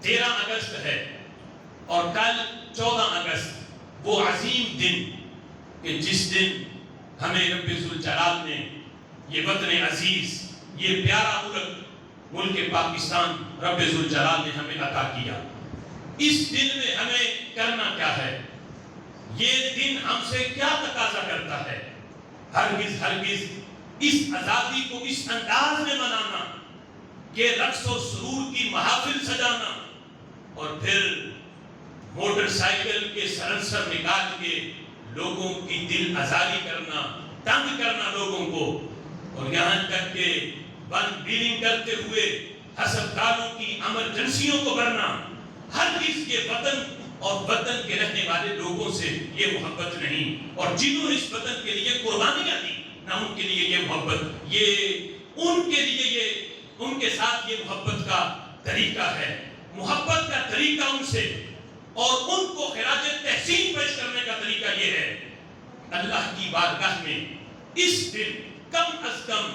13 اگست ہے اور کل 14 اگست، وہ عظیم دن کہ جس دن ہمیں رب ذوالجلال نے یہ وطن عزیز، یہ پیارا ملک پاکستان رب ذوالجلال نے ہمیں عطا کیا۔ اس دن میں ہمیں کرنا کیا ہے؟ یہ دن ہم سے کیا تقاضا کرتا ہے؟ ہرگز اس آزادی کو اس انداز میں منانا کہ رقص و سرور کی محافل سجانا اور پھر موٹر سائیکل کے سلنسر نکال کے لوگوں کی دل آزاری کرنا، تنگ کرنا لوگوں کو، اور یہاں تک کہ بند بیلنگ کرتے ہوئے ہسپتالوں کی ایمرجنسیوں کو بھرنا۔ ہرگز یہ وطن اور وطن کے رہنے والے لوگوں سے یہ محبت نہیں، اور جنہوں نے اس وطن کے لیے قربانیاں دی نہ ان کے لیے یہ محبت، ان کے لیے ان کے ساتھ یہ محبت کا طریقہ ہے، محبت کا طریقہ ان سے اور ان کو خراج تحسین پیش کرنے کا طریقہ یہ ہے اللہ کی بارگاہ میں اس دن کم از کم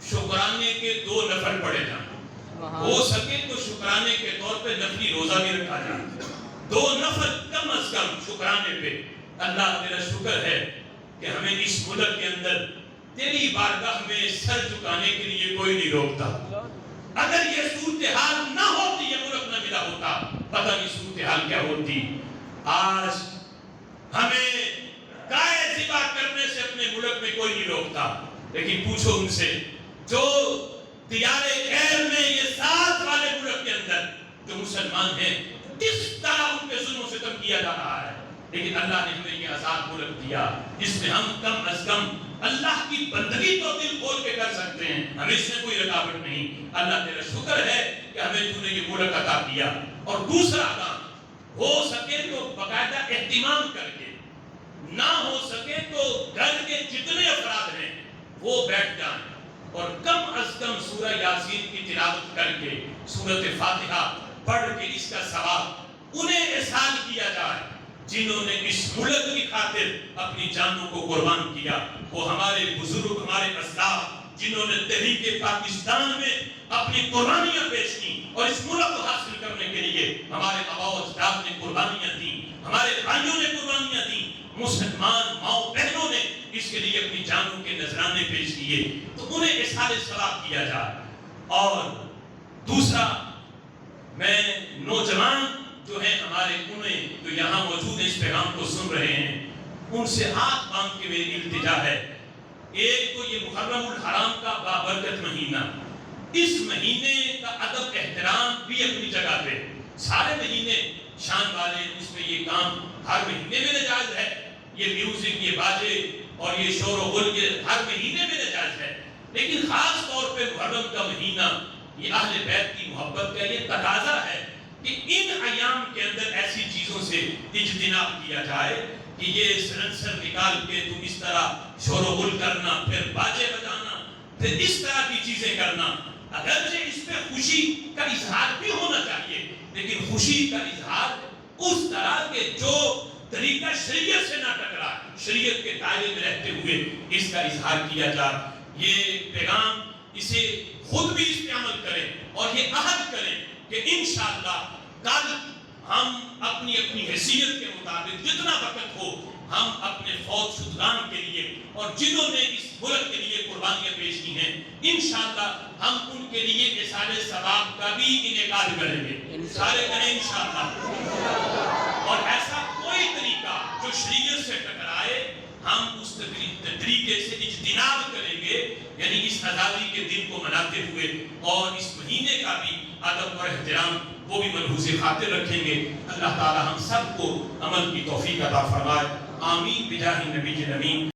شکرانے کے 2 نفل پڑھے جائیں، ہو سکے تو شکرانے کے طور پہ نفلی روزہ بھی رکھا جائے، 2 نفل کم از کم شکرانے پہ۔ اللہ تیرا شکر ہے کہ ہمیں اس ملک کے اندر تیری بارگاہ میں سر جھکانے کے لیے کوئی نہیں روکتا۔ اگر یہ صورتحال نہ ہوتی، یہ ملک نہ ملا ہوتا، پتہ نہیں صورتحال کیا ہوتی۔ آج ہمیں گائے ذبح کرنے سے اپنے ملک میں کوئی نہیں روکتا، لیکن پوچھو ان سے جو دیار غیر میں یہ ساتھ والے ملک کے اندر جو مسلمان ہیں کس طرح ان کے ظلم و ستم کیا جا رہا ہے، لیکن اللہ نے ہمیں یہ آزاد ملک دیا جس میں ہم کم از کم اللہ کی بندگی تو دل کھول کے کر سکتے ہیں، ہمیں اس میں کوئی رکاوٹ نہیں۔ اللہ تیرا شکر ہے کہ ہمیں تو نے یہ ملک عطا کیا۔ اور دوسرا کام ہو سکے تو باقاعدہ اہتمام کر کے، نہ ہو سکے تو گھر کے جتنے افراد ہیں وہ بیٹھ جائیں اور کم از کم سورہ یاسین کی تلاوت کر کے، سورۃ فاتحہ پڑھ کے اس کا ثواب انہیں احسان کیا جائے جنہوں نے اس ملک کی خاطر اپنی جانوں کو قربان کیا۔ وہ ہمارے بزرگ، ہمارے اسلاف جنہوں نے تحریک پاکستان میں اپنی قربانیاں پیش کی اور اس ملک کو حاصل کرنے کے لیے ہمارے آباء و اجداد نے قربانیاں دیں، ہمارے بھائیوں نے قربانیاں دیں، مسلمان ماؤں بہنوں نے اس کے لیے اپنی جانوں کے نذرانے پیش کیے، تو انہیں احسان ثواب کیا جائے۔ اور دوسرا، میں نوجوان جو ہیں ہمارے، انہیں جو یہاں موجود ہیں اس پیغام کو سن رہے ہیں، ان سے ہاتھ باندھ کے میری التجا ہے، ایک تو یہ محرم الحرام کا بابرکت مہینہ، اس مہینے کا ادب احترام بھی اپنی جگہ پہ، سارے مہینے شان والے، اس میں یہ کام ہر مہینے میں ناجائز ہے، یہ میوزک، یہ باجے اور یہ شور و غل یہ ہر مہینے میں ناجائز ہے، لیکن خاص طور پہ محرم کا مہینہ یہ اہل بیت کی محبت کا یہ تقاضا ہے کہ ان ایام کے اندر ایسی چیزوں سے اجتناب کیا جائے کہ یہ سلنسر نکال کے تم اس طرح شور و غل کرنا، پھر باجے بجانا، پھر اس طرح کی چیزیں کرنا، اگرچہ اس پہ خوشی کا اظہار بھی ہونا چاہیے، لیکن خوشی کا اظہار اس طرح کے جو طریقہ شریعت سے نہ ٹکرائے، شریعت کے دائرے میں رہتے ہوئے اس کا اظہار کیا جائے۔ یہ پیغام اسے خود بھی اس پہ عمل کریں اور یہ عہد کریں کہ انشاءاللہ کل ہم اپنی حیثیت کے مطابق جتنا وقت ہو ہم اپنے فوت شدگان کے لیے اور جنہوں نے اس ملک کے لیے قربانیاں پیش کی ہیں، انشاءاللہ ہم ان کے لیے احسان ثواب کا بھی انعقاد کریں گے، سارے کریں انشاءاللہ۔ اور ایسا کوئی طریقہ جو شریعت سے ٹکرائے ہم اس طریقے سے اجتناب کریں گے، یعنی اس آزادی کے دن کو مناتے ہوئے اور اس مہینے کا بھی ادب اور احترام وہ بھی ملحوظ خاطر رکھیں گے۔ اللہ تعالی ہم سب کو عمل کی توفیق عطا فرمائے، آمین بجاہ نبی الامین۔